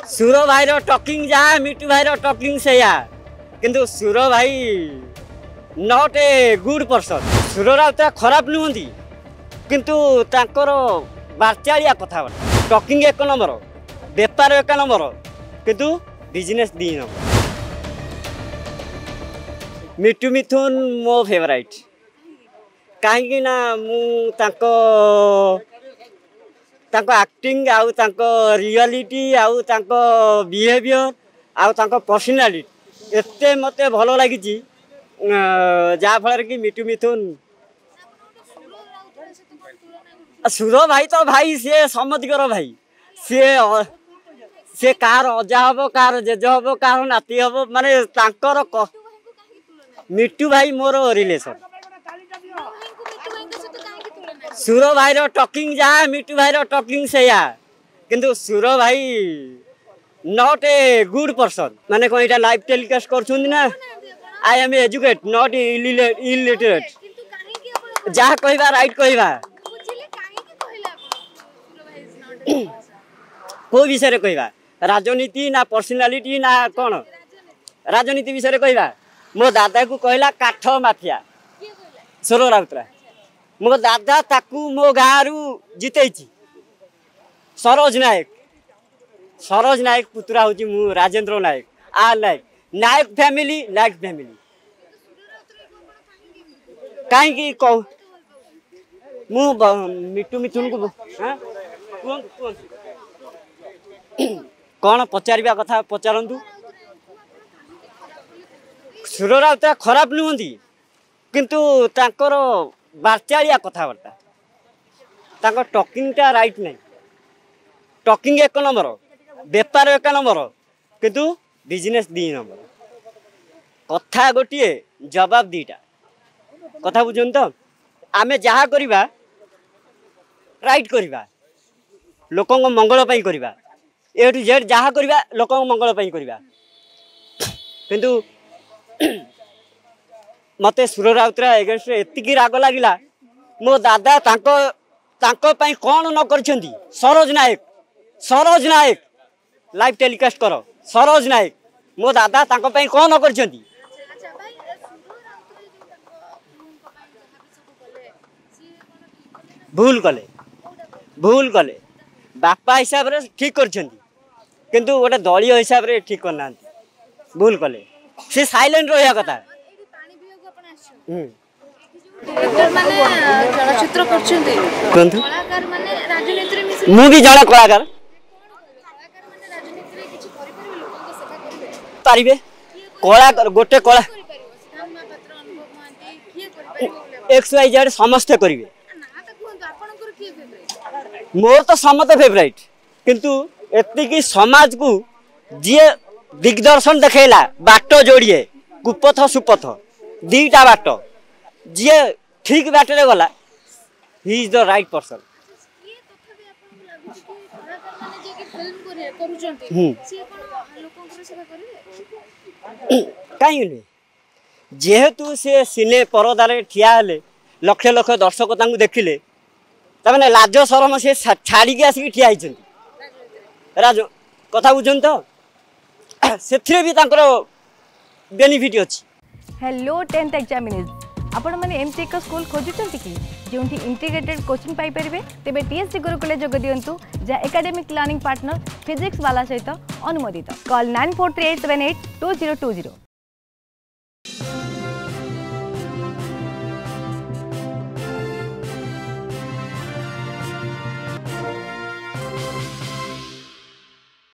सुर भाई टॉकिंग जहाँ मिट्टू भाई टॉकिंग से किंतु सुर भाई नॉट ए गुड पर्सन। सुर राउत खराब नुहति किंतु तांकर बार्चालिया कथबार्ता टॉकिंग एक नंबर बेपार एक नंबर किंतु बिजनेस दी नंबर। मिट्टू मिथुन मो फेवराइट कहीं ना तांको एक्टिंग आउ तांको रियलिटी आउ तांको बिहेवियर आउ तांको पर्सनालिटी एते मते भलो लगी जहाँ फल कि मिट्टू मिथुन सुर भाई तो भाई सी समधिकर भाई सी कार अजा हम कार जेज हम कार नाती हम माने तांकर मिट्टू भाई मोर रिलेशन। सुर भाई टॉकिंग जहाँ मिट्टू भाई टॉकिंग से किंतु सुर भाई नॉट ए गुड पर्सन माने कौन इटा लाइव टेलीकास्ट कर I am educate not illiterate जहाँ कहवा राइट कहवा को विषय कहवा राजनीति ना पर्सनालिटी ना कौन राजनीति विषय कहवा मो दादा को कहला काठ माफिया सुर राउतरा मो दादा ताकू मो गाँव जिते सरोज नायक पुतुरा हूँ मु राजेंद्र नायक नायक फैमिली कहीं कह मु मिट्टू मिथुन को कौन पचार कथा पचारतु सुर राउतरा खराब नुहति किंतु तांकर बार्चालिया कथबार्ता तांको टॉकिंगटा राइट नहीं टॉकिंग एक नंबर बेपार एक नंबर किंतु बिजनेस दी नंबर कथा गोटे जवाब दीटा कथा बुझुन तो आमे जहाँ करिबा राइट करिबा लोकंग मंगल पई करिबा ए टू जेड जहाँ करिबा लोकंग मंगल पई करिबा किंतु मते सुर राउतरा एगेंस्ट एतिकी राग लगिला मो दादा तांको पई कौन न करछंती सरोज नायक लाइव टेलीकास्ट करो सरोज नायक मो दादा तांको पई कौन न करछंती भूल कले बापा हिसाब रे ठीक करछंती किंतु गोटे दलीय हिसाब रे ठीक करना भूल कले से साइलेंट रहा कथा चलचित्र मु भी जड़े कलाकार पारिबे कलाकार गोटे कला XYZ समस्ते करिवे मोर तो समस्त फेवराइट किंतु एतिकी समाज को जी दिग्दर्शन देखला बाट जोड़िए कुपथ सुपथ दीटा बाट जी ठीक बाटे गला he is the right person. कहीं जेहेतु से सिने परदार ठिया हेले लक्ष लक्ष दर्शक देखिले तमें लाज शरम से छाड़ी आसिक ठिया राज कथा बुझुन तो से भी बेनिफिट अच्छी। हेलो 10th एग्जामिनीज आपण मैंने एमती एक स्कूल खोजुंट कि जो इंटीग्रेटेड कोचिंग पाई परिबे तेबे टीएससी गुरुकुल जोग दियंतु जहाँ एकेडमिक लर्निंग पार्टनर फिजिक्स वाला सहित अनुमोदित कॉल 9438782020।